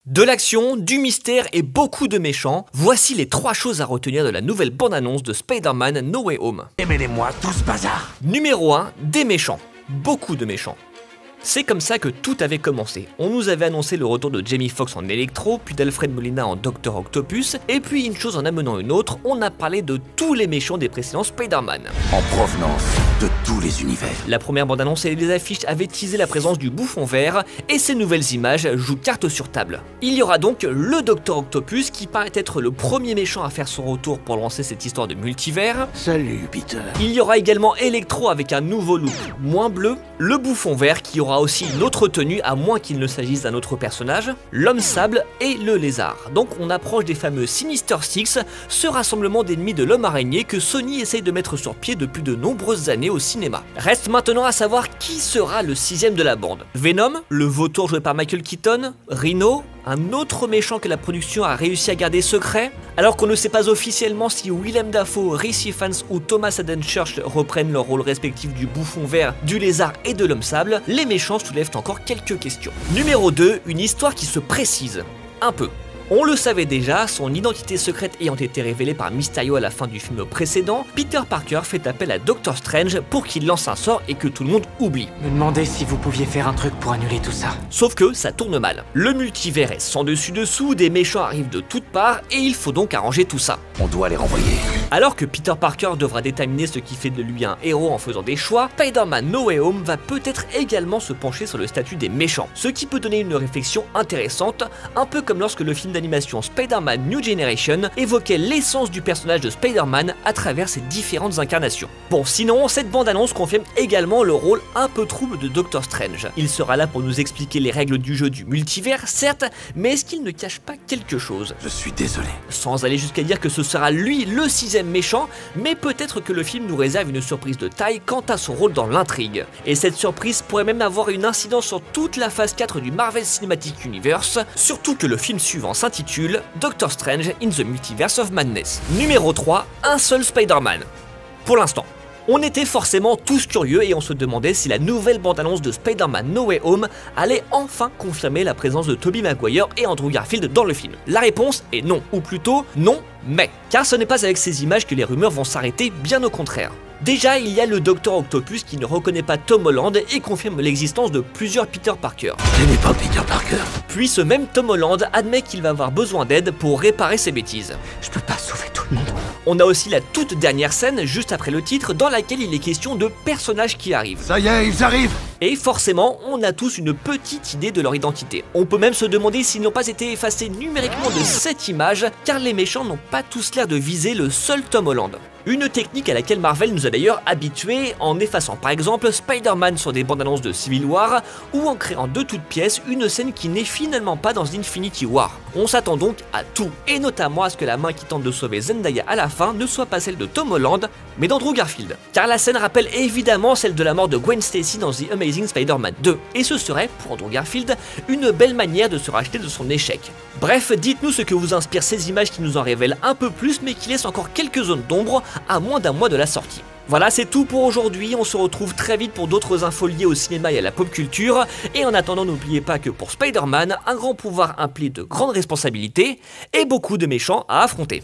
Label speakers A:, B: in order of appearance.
A: De l'action, du mystère et beaucoup de méchants, voici les 3 choses à retenir de la nouvelle bande-annonce de Spider-Man No Way Home.
B: Aimez-les-moi tout ce bazar.
A: Numéro 1, des méchants. Beaucoup de méchants. C'est comme ça que tout avait commencé. On nous avait annoncé le retour de Jamie Foxx en Electro, puis d'Alfred Molina en Dr Octopus, et puis une chose en amenant une autre, on a parlé de tous les méchants des précédents Spider-Man.
B: En provenance de tous les univers.
A: La première bande-annonce et les affiches avaient teasé la présence du bouffon vert, et ces nouvelles images jouent carte sur table. Il y aura donc le Dr Octopus qui paraît être le premier méchant à faire son retour pour lancer cette histoire de multivers.
B: Salut Peter.
A: Il y aura également Electro avec un nouveau look moins bleu, le bouffon vert qui aura aussi une autre tenue à moins qu'il ne s'agisse d'un autre personnage, l'homme sable et le lézard. Donc on approche des fameux Sinister Six, ce rassemblement d'ennemis de l'homme araignée que Sony essaye de mettre sur pied depuis de nombreuses années au cinéma. Reste maintenant à savoir qui sera le 6ème de la bande. Venom, le vautour joué par Michael Keaton, Rhino, un autre méchant que la production a réussi à garder secret, alors qu'on ne sait pas officiellement si Willem Dafoe, Rhys Ifans ou Thomas Haden Church reprennent leur rôle respectif du bouffon vert, du lézard et de l'homme sable, les méchants soulèvent encore quelques questions. Numéro 2, une histoire qui se précise. Un peu. On le savait déjà, son identité secrète ayant été révélée par Mysterio à la fin du film précédent, Peter Parker fait appel à Doctor Strange pour qu'il lance un sort et que tout le monde oublie.
C: Me demandez si vous pouviez faire un truc pour annuler tout ça.
A: Sauf que ça tourne mal. Le multivers est sans dessus dessous, des méchants arrivent de toutes parts et il faut donc arranger tout ça.
B: On doit les renvoyer.
A: Alors que Peter Parker devra déterminer ce qui fait de lui un héros en faisant des choix, Spider-Man No Way Home va peut-être également se pencher sur le statut des méchants, ce qui peut donner une réflexion intéressante, un peu comme lorsque le film d'animation Spider-Man New Generation évoquait l'essence du personnage de Spider-Man à travers ses différentes incarnations. Bon, sinon, cette bande-annonce confirme également le rôle un peu trouble de Doctor Strange. Il sera là pour nous expliquer les règles du jeu du multivers, certes, mais est-ce qu'il ne cache pas quelque chose?
B: Je suis désolé.
A: Sans aller jusqu'à dire que ce sera lui le 6ème méchant, mais peut-être que le film nous réserve une surprise de taille quant à son rôle dans l'intrigue. Et cette surprise pourrait même avoir une incidence sur toute la phase 4 du Marvel Cinematic Universe, surtout que le film suivant s'intitule Doctor Strange in the Multiverse of Madness. Numéro 3, un seul Spider-Man. Pour l'instant. On était forcément tous curieux et on se demandait si la nouvelle bande-annonce de Spider-Man No Way Home allait enfin confirmer la présence de Tobey Maguire et Andrew Garfield dans le film. La réponse est non, ou plutôt non, mais. Car ce n'est pas avec ces images que les rumeurs vont s'arrêter, bien au contraire. Déjà, il y a le Dr Octopus qui ne reconnaît pas Tom Holland et confirme l'existence de plusieurs Peter Parker.
B: Je n'ai pas Peter Parker.
A: Puis ce même Tom Holland admet qu'il va avoir besoin d'aide pour réparer ses bêtises.
C: Je peux pas sauver tout le monde.
A: On a aussi la toute dernière scène, juste après le titre, dans laquelle il est question de personnages qui arrivent.
B: Ça y est, ils arrivent.
A: Et forcément, on a tous une petite idée de leur identité. On peut même se demander s'ils n'ont pas été effacés numériquement de cette image, car les méchants n'ont pas tous l'air de viser le seul Tom Holland. Une technique à laquelle Marvel nous a d'ailleurs habitués en effaçant par exemple Spider-Man sur des bandes annonces de Civil War ou en créant de toutes pièces une scène qui n'est finalement pas dans Infinity War. On s'attend donc à tout, et notamment à ce que la main qui tente de sauver Zendaya à la fin ne soit pas celle de Tom Holland, mais d'Andrew Garfield. Car la scène rappelle évidemment celle de la mort de Gwen Stacy dans The Amazing Spider-Man 2, et ce serait, pour Andrew Garfield, une belle manière de se racheter de son échec. Bref, dites-nous ce que vous inspire ces images qui nous en révèlent un peu plus mais qui laissent encore quelques zones d'ombre à moins d'un mois de la sortie. Voilà, c'est tout pour aujourd'hui, on se retrouve très vite pour d'autres infos liées au cinéma et à la pop culture, et en attendant n'oubliez pas que pour Spider-Man, un grand pouvoir implique de grandes responsabilités et beaucoup de méchants à affronter.